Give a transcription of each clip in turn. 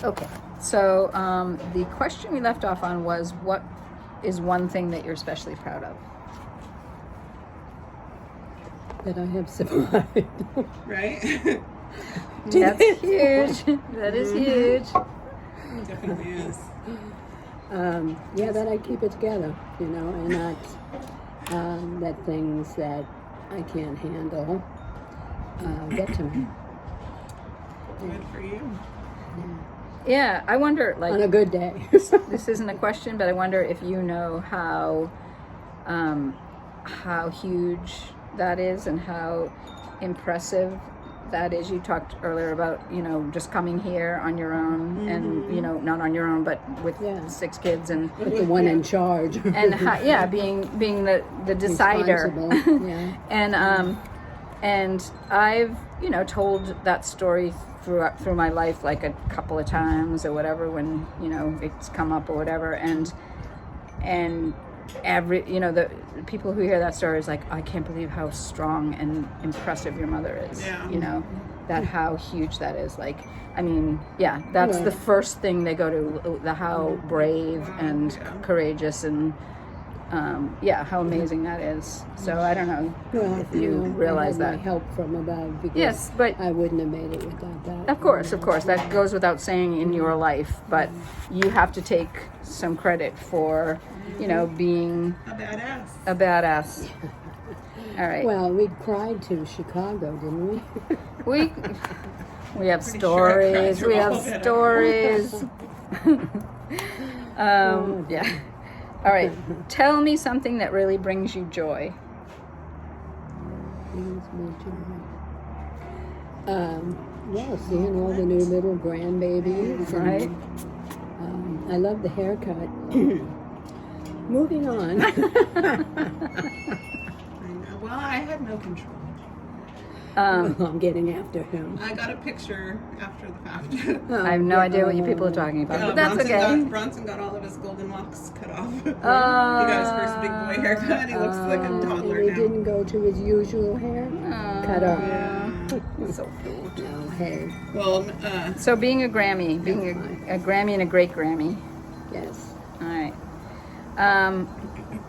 Okay, so the question we left off on was, what is one thing that you're especially proud of? That I have survived. Right? That's huge. That is huge. Definitely is. Yeah, that I keep it together, and not let things that I can't handle get to me. Good for you. Yeah, I wonder, On like, a good day. this isn't a question, but I wonder if you know how huge that is and how impressive that is. You talked earlier about, just coming here on your own and, not on your own, but with Yeah. 6 kids and With the one in charge. and being the decider. Responsible, yeah. And I've told that story through my life like a couple of times or whatever when it's come up or whatever, and every the people who hear that story is like, I can't believe how strong and impressive your mother is. Yeah. That how huge that is. Like, I mean, yeah, that's the first thing they go to, the how brave and courageous and how amazing that is. So I don't know if you realize I had that. my help from above because Yes, but I wouldn't have made it without that. of course, that goes without saying in your life, but you have to take some credit for, being A badass. a badass. All right. Well, we cried to Chicago, didn't we? We have Pretty sure I cried stories. through We all have of it. stories. Yeah. All right. Tell me something that really brings you joy. Well, seeing all the new little grandbabies. Right. And, I love the haircut. Moving on. I know. Well, I had no control. I'm getting after him. I got a picture after the fact. I have no idea what you people are talking about, but that's Bronson got all of his golden locks cut off. He got his first big boy haircut. He looks like a toddler He now. didn't go to his usual hair cut off. Yeah. so cute. No, hey, Well, So being a Grammy, a Grammy and a great Grammy. yes. All right.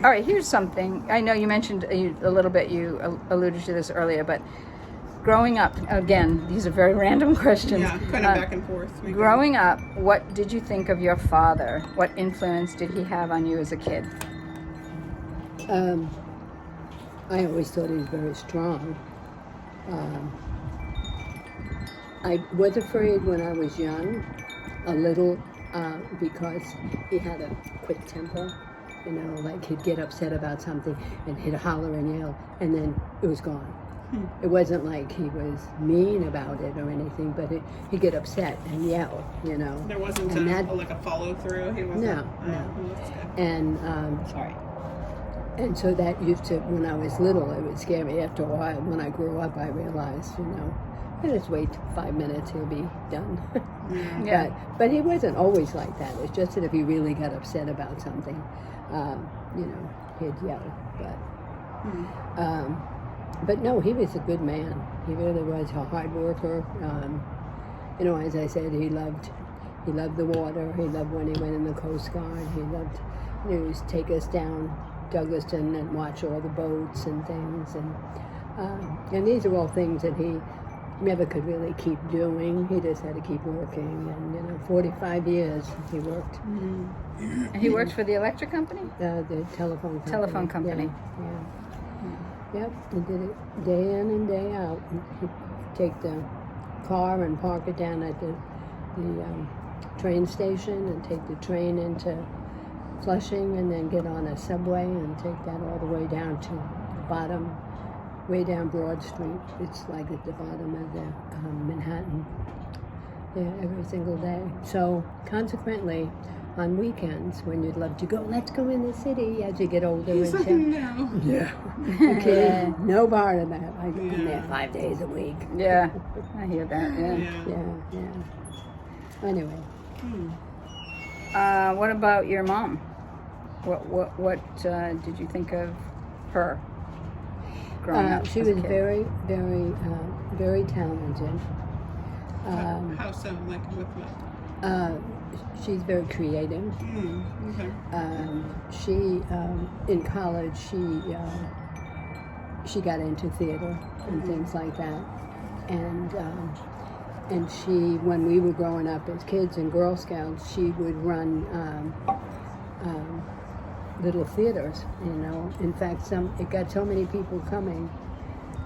All right, here's something. I know you mentioned a little bit, you alluded to this earlier, but growing up, again, these are very random questions. yeah, kind of back and forth. maybe. Growing up, what did you think of your father? What influence did he have on you as a kid? I always thought he was very strong. I was afraid when I was young, a little, because he had a quick temper. Like he'd get upset about something and he'd holler and yell, and then it was gone. It wasn't like he was mean about it or anything, but he'd get upset and yell, There wasn't And like a follow through. He wasn't. No. That's good. And Sorry. and so that used to, when I was little, it would scare me. After a while, when I grew up, I realized, I just wait 5 minutes, he'll be done. Yeah. But he wasn't always like that. It's just that if he really got upset about something, he'd yell. But no, he was a good man. He really was a hard worker. As I said, he loved the water. He loved when he went in the Coast Guard. He loved, he used to take us down Douglaston and watch all the boats and things. And these are all things that he never could really keep doing. He just had to keep working. And 45 years he worked. And he worked for the electric company? The telephone company. Telephone company. Yeah. Yep, he did it day in and day out. He'd take the car and park it down at the train station and take the train into Flushing and then get on a subway and take that all the way down to the bottom, way down Broad Street. It's like at the bottom of the Manhattan. Yeah, every single day. So consequently, on weekends when you'd love to go, let's go in the city as you get older. He's and like, no. yeah. Okay, no part of that. I've been there 5 days a week. Yeah, I hear that. Yeah. Yeah. Anyway, What about your mom? What did you think of her growing up? she as a was kid? very, very, very talented. How so? Like with what? She's very creative. Okay. She in college she got into theater and things like that, and she, when we were growing up as kids in Girl Scouts, she would run little theaters. You know, in fact, it got so many people coming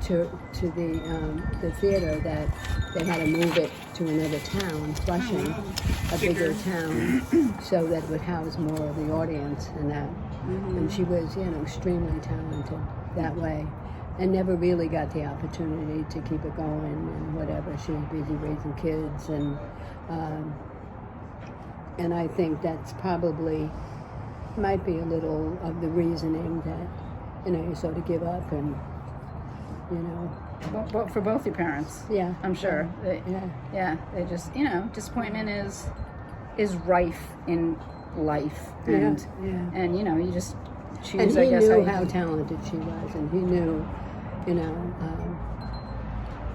to the theater that they had to move it to another town, Flushing, a bigger town, so that it would house more of the audience and that. And she was, you know, extremely talented that way, and never really got the opportunity to keep it going and whatever. She was busy raising kids, and I think that's probably might be a little of the reasoning that, you know, you sort of give up and, you know. Well, for both your parents, Yeah. I'm sure. Yeah. They just, you know, disappointment is rife in life, and and you know, you just choose. And he I guess knew how talented she was, and he knew, you know,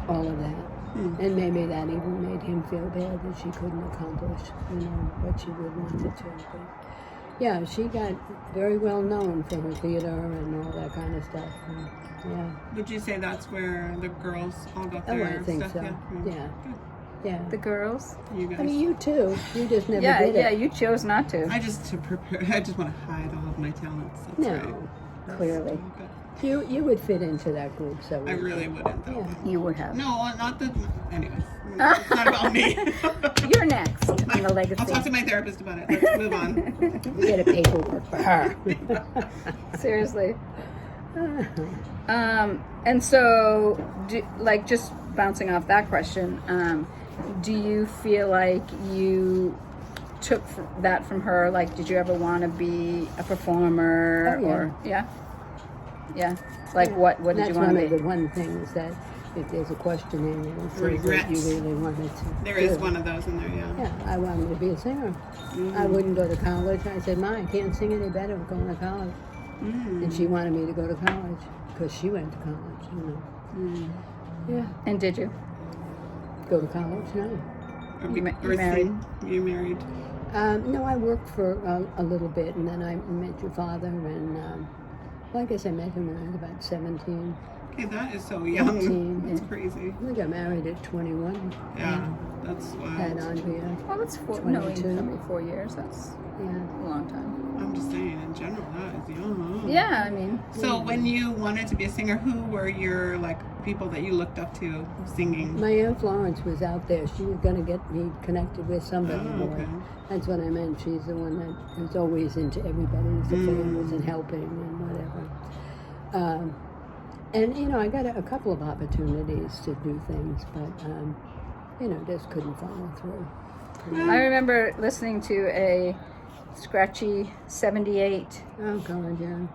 all of that. And maybe that even made him feel bad that she couldn't accomplish, you know, what she would wanted to. But yeah, she got very well known for her theater and all that kind of stuff. And, yeah. Would you say that's where the girls all got Oh, their I think stuff? so. Yeah. Yeah. Yeah. the girls. You guys. I mean, you too. You just never Yeah, did yeah. it. You chose not to. I just want to hide all of my talents. That's No, right. Clearly, But you would fit into that group. So I really wouldn't, though. Yeah. you would have. No, not the. Anyways, it's not about me. You're next on the legacy. I'll talk to my therapist about it. Let's move on. you get a paperwork for her. Seriously. And so, like, just bouncing off that question, do you feel like you took that from her? Like, did you ever want to be a performer? Oh, yeah. Or yeah. Like, what did That's you want one to of the be? one things that if there's a question in there, it says that Regrets. you really wanted to. There is do. one of those in there, yeah. Yeah, I wanted to be a singer. I wouldn't go to college. I said, Ma, I can't sing any better going to college. And she wanted me to go to college because she went to college, you know. Yeah. And did you? Go to college? No. Or You or married? sing. You married? No, I worked for a little bit, and then I met your father, and well, I guess I met him when I was about 17. Okay, that is so young. 18, That's yeah. crazy. We got married at 21. Yeah, that's Had wild. Andrea. Well, that's 4 years. That's Yeah. a long time. I'm just saying, in general, that is young. Yeah, I mean, So when you wanted to be a singer, who were your people that you looked up to singing? My Aunt Florence was out there. She was going to get me connected with somebody Oh, more. okay. That's what I meant. She's the one that is always into everybody's affairs and helping and whatever. And, you know, I got a couple of opportunities to do things, but, you know, just couldn't follow through. I remember listening to a scratchy 78 Oh, God, yeah.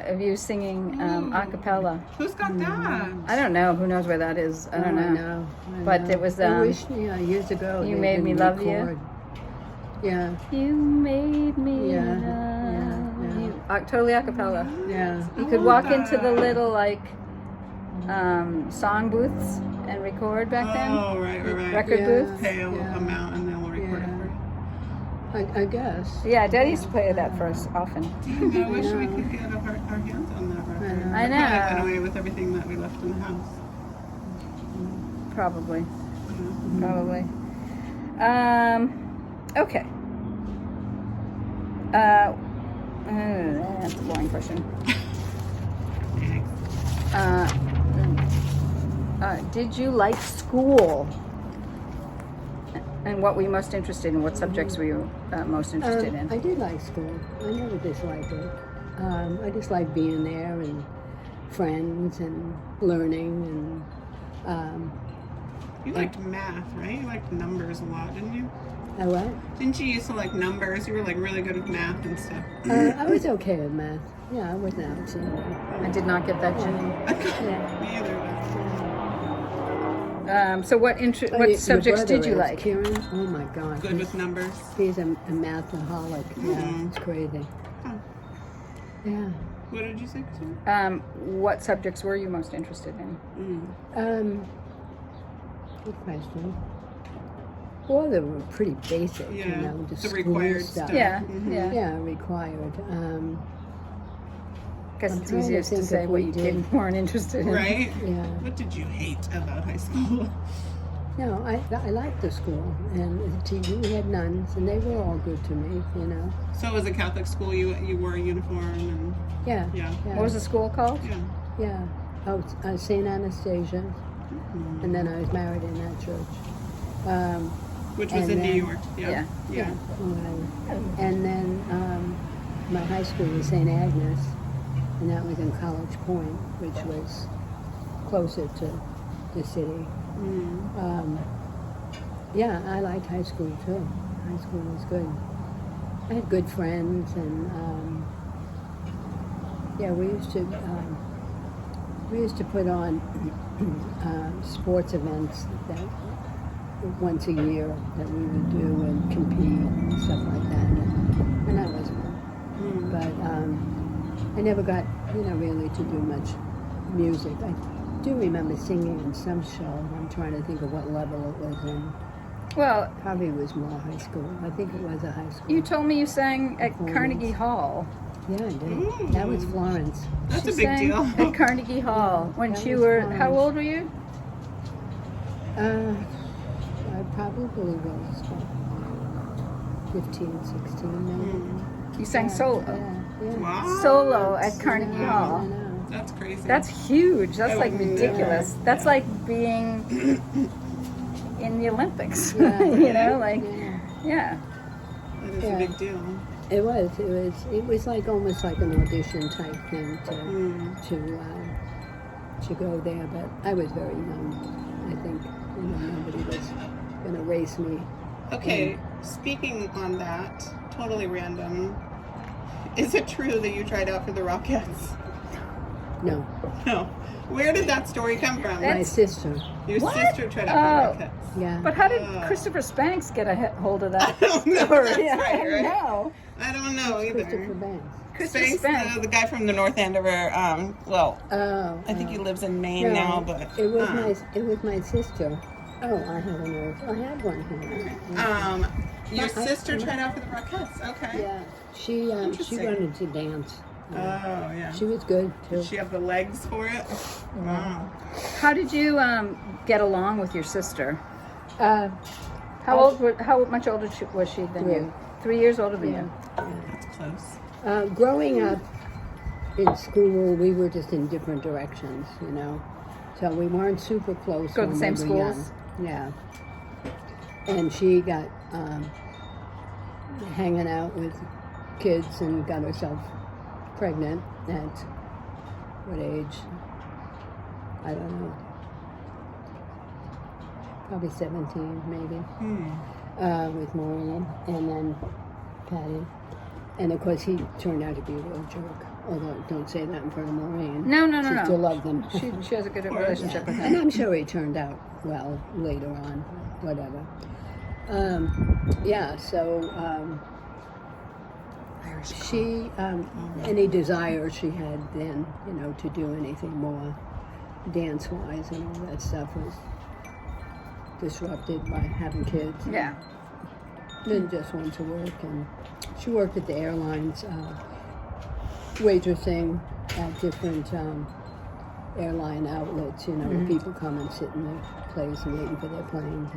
of you singing a cappella. Who's got that? I don't know. Who knows where that is? I don't Oh, know. I But know. it was, I wish, years ago. You they Made Me didn't Love You? record. Yeah, You made me Yeah, love yeah. you. Totally a cappella. yeah. You could walk into the little song booths and record back then. Oh, right. Record Yeah. booths. Pay a Yeah. amount and they'll record Yeah. it for you. I guess. Yeah, Dad used to play that for us often. Dang, I wish we could get our hands on that record. know. I know. I went away with everything that we left in the house. Probably. Yeah. Probably. Okay. That's a boring question. Did you like school? And what were you most interested in? What subjects were you most interested in? I did like school. I never disliked it. I just liked being there and friends and learning and You liked math, right? You liked numbers a lot, didn't you? I what? Didn't you used to like numbers? You were like really good with math and stuff. I was okay with math. Yeah, I wasn't outstanding. I did not get that, Jenny. Yeah. Me either. So what Your what subjects brother did you is, like? Kieran? Oh my God. Good with numbers. He's a mathaholic. Yeah, Mhm. it's crazy. Oh. Yeah. What did you say, Christina? What subjects were you most interested in? Good question. Well, they were pretty basic, you Yeah. know, The school required stuff. stuff. Yeah, Mhm. yeah. Yeah, required. Guess I'm it's trying to easiest to think say if what we you did. weren't interested in. Right? Yeah. What did you hate about high school? No, I liked the school, and we had nuns, and they were all good to me, you know. So it was a Catholic school. You wore a uniform and Yeah. yeah. What was the school called? Yeah. Yeah. Oh, St. Anastasia, and then I was married in that church. Which was And in New then- York. Yeah. Yeah. And then my high school was St. Agnes, and that was in College Point, which was closer to the city. Yeah, I liked high school too. High school was good. I had good friends, and yeah, we used to put on sports events that once a year that we would do and compete and stuff like that, and that was fun. But I never got really to do much music. I do remember singing in some show. I'm trying to think of what level it was in. Well, Probably was more high school. I think it was a high school. you told me you sang at Performance. Carnegie Hall. Yeah, I did. That was Florence. That's She a big sang deal. at Carnegie Hall when that she was were. fun. How old were you? I probably was 15, 16 maybe. You sang solo. Yeah. Wow. Solo at Carnegie I Hall. know. That's crazy. That's huge. That's I like would- ridiculous. yeah. That's like being in the Olympics. Yeah. You know, like Yeah. that is Yeah. a big deal. It was like almost like an audition type thing to go there, but I was very young. I think nobody was gonna race me. Okay, speaking on that, totally random. Is it true that you tried out for the Rockettes? No, No. Where did that story come from? my sister. Your What? sister tried out for the Rockettes. Yeah. But how did Christopher Spanks get a hold of that I don't know. story? That's I right, don't right? know. I don't know Christopher either. Banks. Christopher Spanks, Spanks. the guy from the North Andover. Oh. I think he lives in Maine now, but it was my sister. Oh, I have a nerve. I have one here. your I- sister tried out for the Rockettes. Okay. Yeah, she Interesting. wanted to dance. Oh yeah. She was good too. Does she have the legs for it? Wow. How did you get along with your sister? Uh, How much older was she than you? 3 years older than you. That's close. growing up in school, we were just in different directions, you know. So we weren't super close. Go to the when same we were schools? young. Yeah. And she got hanging out with kids and got herself pregnant at what age? I don't know. Probably 17, maybe. With Maureen and then Patty. And of course, he turned out to be a real jerk. Although, don't say that in front of Maureen. No, no, She no, still no. loved them. She has a good relationship with And him. I'm sure he turned out well later on, whatever. Yeah, so she, any desire she had then, you know, to do anything more dance-wise and all that stuff was disrupted by having kids. Yeah. Then just went to work, and she worked at the airlines, waitressing at different airline outlets, you know, where people come and sit in their place and waiting for their planes.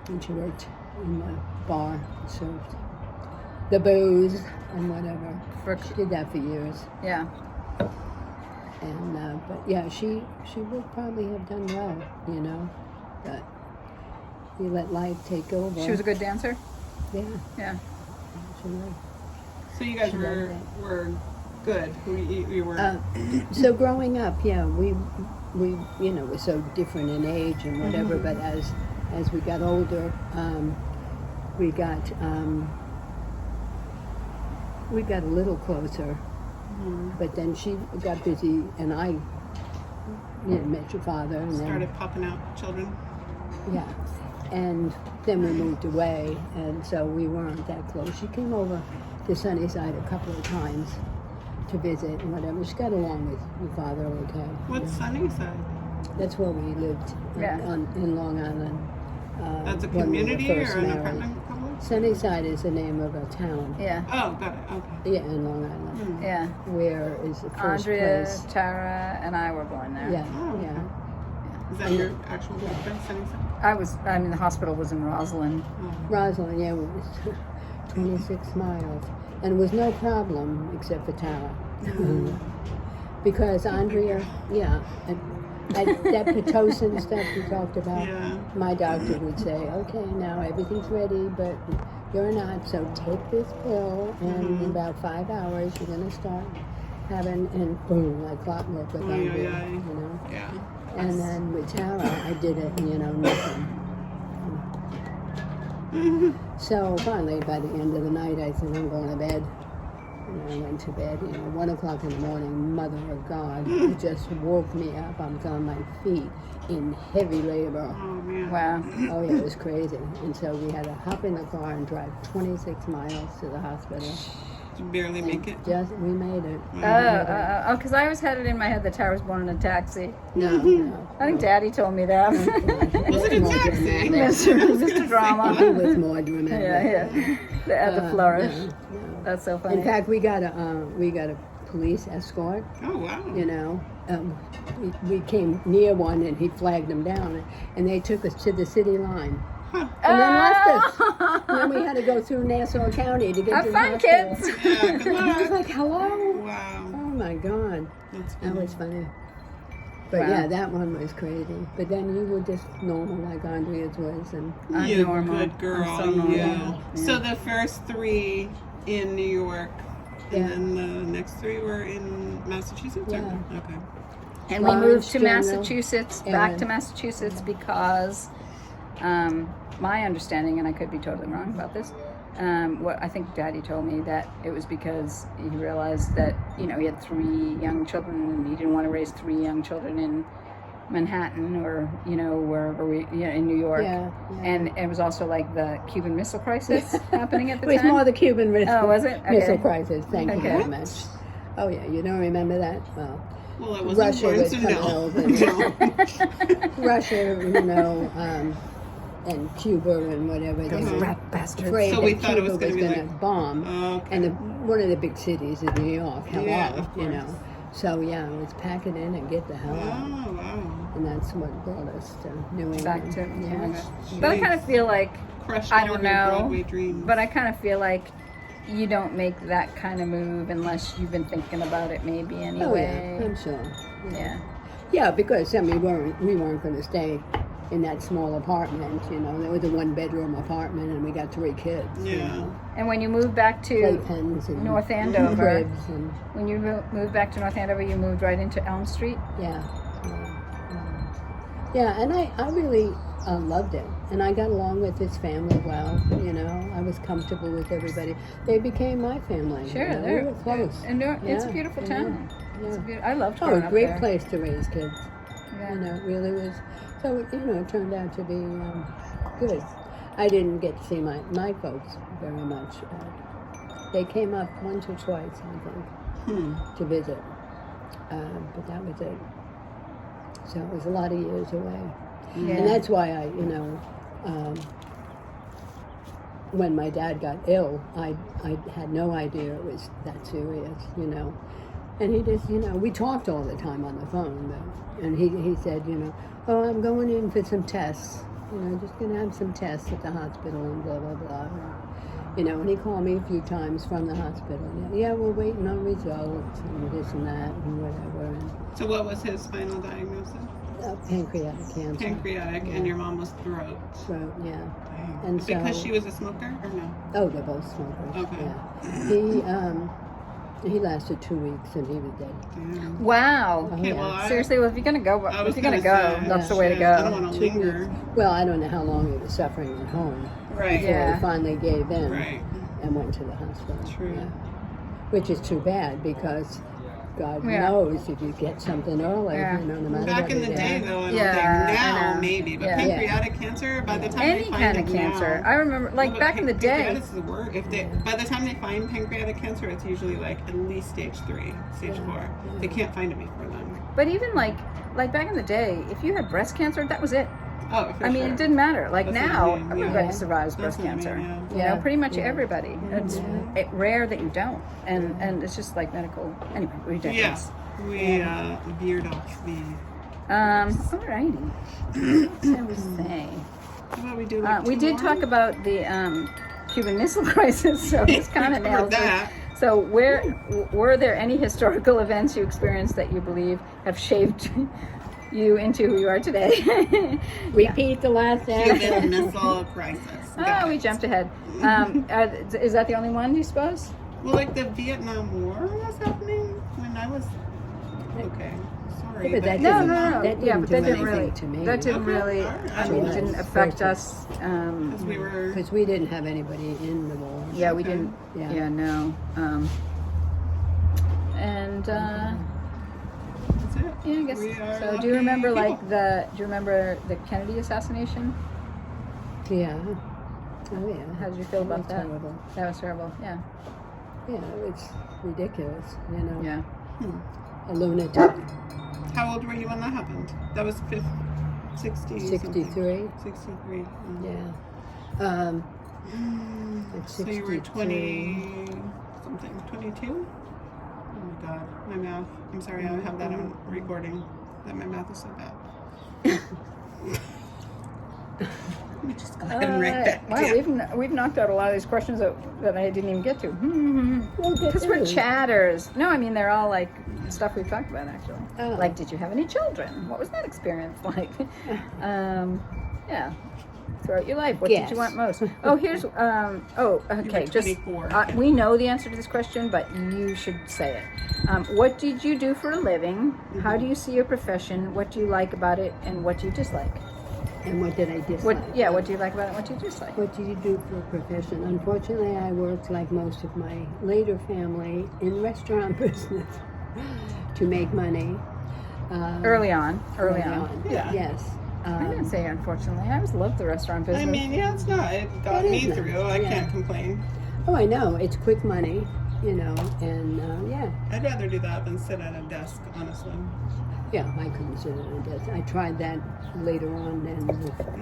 And she worked in the bar, served the booze and whatever. She did that for years. Yeah. And but yeah, she would probably have done well, you know, but you let life take over. She was a good dancer? Yeah, Yeah. she was. So you guys were good. You were. So growing up, yeah, we you know were so different in age and whatever. But as we got older, we got a little closer. But then she got busy, and I met your father, and started popping out children. yeah, and then we moved away, and so we weren't that close. She came over to Sunnyside a couple of times to visit and whatever. She got along with your father okay. What's Sunnyside? That's where we lived Yeah. in Long Island. That's a when we were community or first an married. apartment complex? Sunnyside is the name of a town. Yeah. Oh, got it. Okay. Yeah, in Long Island. Yeah. Where is the first Andrea, place? Tara, and I were born there. Yeah, Oh, okay. yeah. Is that your actual birthplace, Sunnyside? I mean, the hospital was in Roslyn. Oh. Rosalind, yeah, it was 26 miles. And it was no problem except for Tara. Because Andrea, yeah, that Pitocin stuff you talked about, Yeah. my doctor would say, okay, now everything's ready, but you're not, so take this pill, and in about 5 hours you're going to start having, and boom, like clockwork with Andrea, Ay, ay, ay. you know. Yeah. And then with Tara, I did it, you know, nothing. So finally, by the end of the night, I said, I'm going to bed. And I went to bed, 1 o'clock in the morning, Mother of God, it just woke me up. I was on my feet in heavy labor. Oh, man. Wow. Oh yeah, it was crazy. And so we had to hop in the car and drive 26 miles to the hospital. Did you barely make it? We made it. Oh, because I was had it in my head that Tara was born in a taxi. No, no. I think Daddy told me that. Was it a More taxi? dramatic. Mr. Drama. It was more dramatic. Yeah. At the flourish. No. That's so funny. In fact, we got a police escort. Oh, wow. You know, we came near one and he flagged them down, and they took us to the city line, and then left us. And then we had to go through Nassau County to get Have to the fun, hospital. kids. Yeah, good I was luck. like, hello. Wow. Oh my God, That's that funny. was funny. But Wow. yeah, that one was crazy. But then you were just normal like Andrea's was, and I'm You normal. good girl. I'm so normal. you. Yeah. So the first 3 in New York, and Yeah. then the next 3 were in Massachusetts? Yeah. Or? Okay. And we Lawrence moved to General. Massachusetts, back And- to Massachusetts because my understanding, and I could be totally wrong about this, what I think Daddy told me that it was because he realized that, he had 3 young children and he didn't want to raise 3 young children in Manhattan or, wherever in New York. yeah. And it was also like the Cuban Missile Crisis happening at It the was time. more the Cuban Oh, was it? Missile Okay. Crisis. Thank you Okay. very much. Oh yeah, you don't remember that? Well, Well, I wasn't Russia born, was so coming no. over. Russia, and Cuba and whatever. They Uh-huh. were Rat bastards. afraid So we that thought it Cuba was gonna be gonna like- bomb. Okay. And one of the big cities is New York. Hello, Yeah, of you know. course. So yeah, it was pack it in and get the hell out. Oh, wow. And that's what brought us to New England. Back to yeah. But I kind of feel like, Crushed I all don't of your know, Broadway dreams. but I kind of feel like you don't make that kind of move unless you've been thinking about it maybe Oh yeah, anyway. I'm sure. Yeah. Yeah, because we weren't going to stay in that small apartment. There was a 1-bedroom apartment, and we got 3 kids. Yeah. And when you moved back to Playpens and North Andover, cribs and when you moved back to North Andover, you moved right into Elm Street. yeah. And I really loved it, and I got along with his family well. I was comfortable with everybody. They became my family. Sure, they they're were close. And it's a Yeah, beautiful yeah, town. It's yeah. I loved Oh, growing a up great there. place to raise kids. Yeah. It really was. So, it turned out to be good. I didn't get to see my folks very much. They came up once or twice, I think, to visit. But that was it. So it was a lot of years away. Yeah. And that's why when my dad got ill, I had no idea it was that serious, And he just, we talked all the time on the phone, and he said, oh, I'm going in for some tests, just going to have some tests at the hospital and blah, blah, blah. And he called me a few times from the hospital. Yeah, we're waiting on results and this and that and whatever. And, So what was his final diagnosis? pancreatic cancer. Pancreatic, and your mom was throat. Throat, yeah. Dang. And Because so- she was a smoker, or no? Oh, they're both smokers. Okay. Yeah. He lasted 2 weeks and he was dead. Damn. Wow. Oh, Okay, yeah. well, I, Seriously, well, if you're gonna go, I was if you're gonna gonna go, say, that's the way to shit, I don't go. want to 2 linger. weeks. Well, I don't know how long he was suffering at home Right. before Yeah. he finally gave in Right. and went to the hospital. True. Yeah. Which is too bad because God Yeah. knows if you get something early, Yeah. no matter Back what in it the is. day, though, I don't Yeah, think. I Now, know. maybe. But Yeah. pancreatic cancer, by the time Any they find kind it of cancer. now, I remember, like Well, back in the day. pancreatic is the worst. If they, by the time they find pancreatic cancer, it's usually like at least stage 3, stage 4. They can't find it before then. But even like back in the day, if you had breast cancer, that was it. Oh, for I mean, sure. it didn't matter. Like That's what now, I mean, yeah. everybody survives That's breast what I mean, cancer. yeah. You know, Yeah, pretty much yeah. everybody. It's rare that you don't, and it's just like medical. Anyway, ridiculous. Yeah, we veered off the. Alrighty. What shall we say? How about we do like We two did more? talk about the Cuban Missile Crisis, so this kind of We nails covered it. that. So, were there any historical events you experienced that you believe have shaped you into who you are today? Repeat the last Cuban answer. Missile Crisis. Got Oh, we it. jumped ahead. Is that the only one, do you suppose? Well, like the Vietnam War was happening when I was. Okay, sorry. Yeah, but that No, didn't- no, no. that Yeah, didn't but that do didn't anything really. to me. That didn't Okay, really. alright. I mean, it didn't affect us. Because we were. Because we didn't have anybody in the war. Yeah, we Okay. didn't. Yeah. Yeah, no. And That's it. yeah, I guess. We are So, do you remember lucky like do you remember the Kennedy assassination? Yeah. Oh, yeah. How did you feel about was that? terrible. That was terrible. Yeah. Yeah, it's ridiculous, you know. Yeah. A lunatic. How old were you when that happened? That was 60. 63. 63. Yeah. At So you were 63. 20 something, 22? Oh my god, my math. I'm sorry, I have that on recording. That my math is so bad. Let me just go ahead and write that Wow, down. we've knocked out a lot of these questions that I didn't even get to. Well, that Because we're is. chatters. No, I mean they're all like stuff we've talked about actually. Oh. Like, did you have any children? What was that experience like? Yeah. Throughout your life, what did Yes. you want most? Oh, here's okay. were Just 24. we know the answer to this question, but you should say it. What did you do for a living? How do you see your profession? What do you like about it, and what do you dislike? And what did I dislike? What do you like about it? And what do you dislike? What do you do for a profession? Unfortunately, I worked like most of my later family in restaurant business to make money. Early on. Yeah. Yes. I didn't say unfortunately. I always loved the restaurant business. I mean, yeah, it's not. It got It me is through. nice, I yeah. can't complain. Oh, I know. It's quick money, you know, and yeah. I'd rather do that than sit at a desk, honestly. Yeah, I couldn't sit at a desk. I tried that later on, and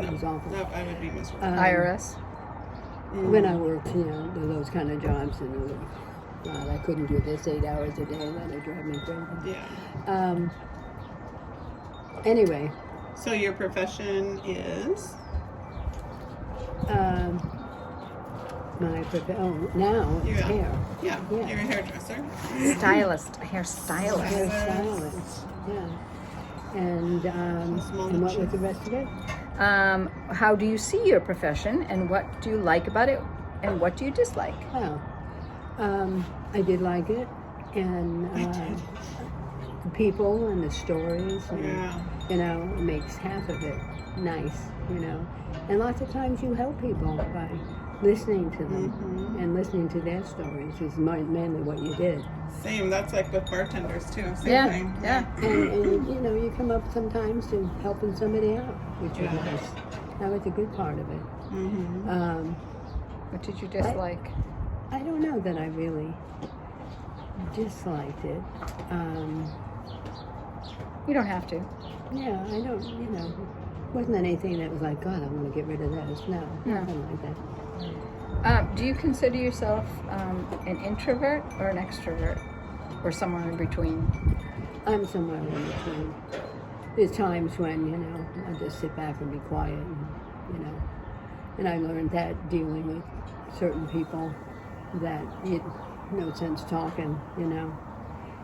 it was awful. No, I would be miserable. IRS. When I worked, you know, those kind of jobs, and God, I couldn't do this 8 hours a day. That would drive me crazy. Yeah. Anyway, So your profession is? now it's Yeah. hair. Yeah. Yeah. You're a hairdresser. Stylist. A hairstylist. Hairstylist, yeah. And what was the rest of it? How do you see your profession, and what do you like about it, and what do you dislike? Well, I did like it, and the people and the stories, and Yeah. you know, it makes half of it nice, you know. And lots of times you help people by listening to them and listening to their stories is mainly what you did. Same. That's like with bartenders too. Same Yeah, thing. yeah. And you know, you come up sometimes to helping somebody out, which Yeah. is nice. That was a good part of it. Mm-hmm. What did you dislike? I don't know that I really disliked it. You don't have to. Yeah, I don't, you know, wasn't anything that was like, God, I want to get rid of this. No, No. nothing like that. Do you consider yourself an introvert or an extrovert, or somewhere in between? I'm somewhere in between. There's times when, you know, I just sit back and be quiet, and, you know, and I learned that dealing with certain people that it no sense talking, you know,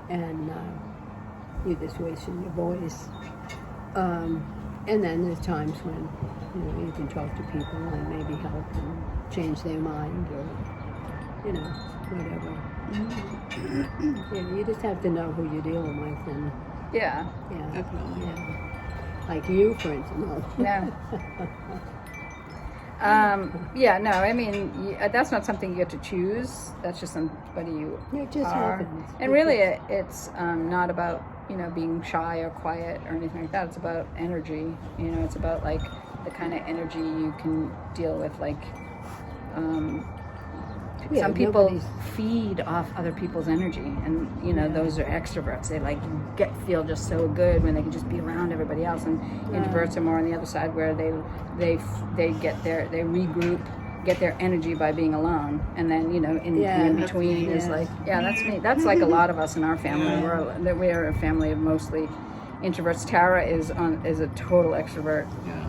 and you're just wasting your voice. And then there's times when, you know, you can talk to people and maybe help and change their mind or, you know, whatever. Yeah, you just have to know who you're dealing with, and Yeah. yeah, Definitely. yeah. Like you, for instance. No. No. Yeah. No. I mean, that's not something you get to choose. That's just somebody you It just are. happens. And really, it's not about being shy or quiet or anything like that. It's about energy. It's about like the kind of energy you can deal with, like Yeah, some people nobody's- feed off other people's energy, and you know those are extroverts. They like feel just so good when they can just be around everybody else, and introverts are more on the other side where they regroup, get their energy by being alone, and then you know in between is like that's me. That's like a lot of us in our family. We're a family of mostly introverts. Tara is a total extrovert. Yeah.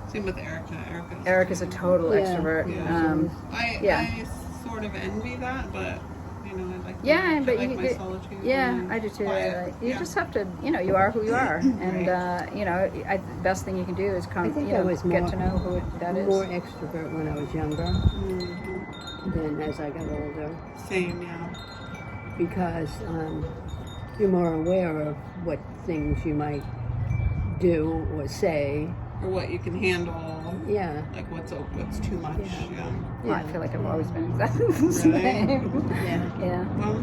Same with Erica. Erica's a total extrovert. I sort of envy that, but you know, I like But I like you my get, solitude. I do too. Quiet. You just have to, you know, you are who you are, and you know, the best thing you can do is I think you know, I was get more- to know who that is. More extrovert when I was younger Mhm. than as I got older, Same, yeah. because you're more aware of what things you might do or say. Or what you can handle, Yeah, like what's too much. Yeah. Well, I feel like I've always been exactly the same. yeah. Yeah. Well,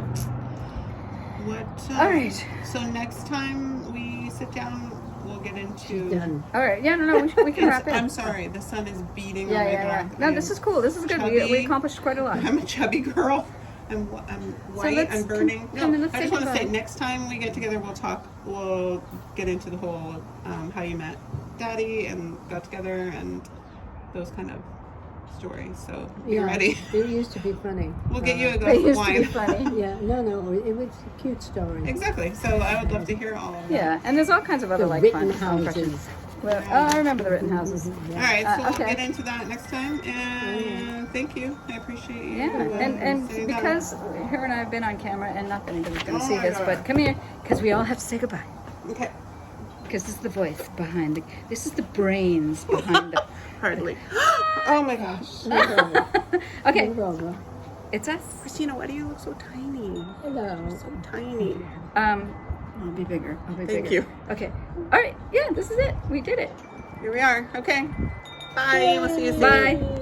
what? All right. So next time we sit down, we'll get into. Done. All right. Yeah. No. We can wrap it. I'm sorry, the sun is beating Yeah. on my Yeah. back. No, this is cool. This is good. We chubby. accomplished quite a lot. I'm a chubby girl. I'm white. let's I'm burning. come and let's I say just want to say, goodbye. next time we get together, we'll talk. We'll get into the whole how you met Daddy and got together and those kind of stories. So be ready. It used to be funny. We'll get you a They glass of used to be wine. funny. Yeah, no, it was a cute story. Exactly. So I would love to hear all of that. Yeah. And there's all kinds of other The like written fun questions. houses. Well, oh, I remember the written houses. All right, so okay. we'll get into that next time. And thank you. I appreciate you. Yeah, and saying that. because her and I have been on camera, and not that anybody's going to Oh see my this, God. but come here, because we all have to say goodbye. Okay. Because this is the voice behind the, this is the brains behind the. Hardly. Oh my gosh. Okay, Move over. it's us. Christina, why do you look so tiny? Hello. So tiny. I'll be bigger. I'll be Thank bigger. you. Okay. All right. Yeah, this is it. We did it. Here we are. Okay. Bye. We'll see you soon. Bye.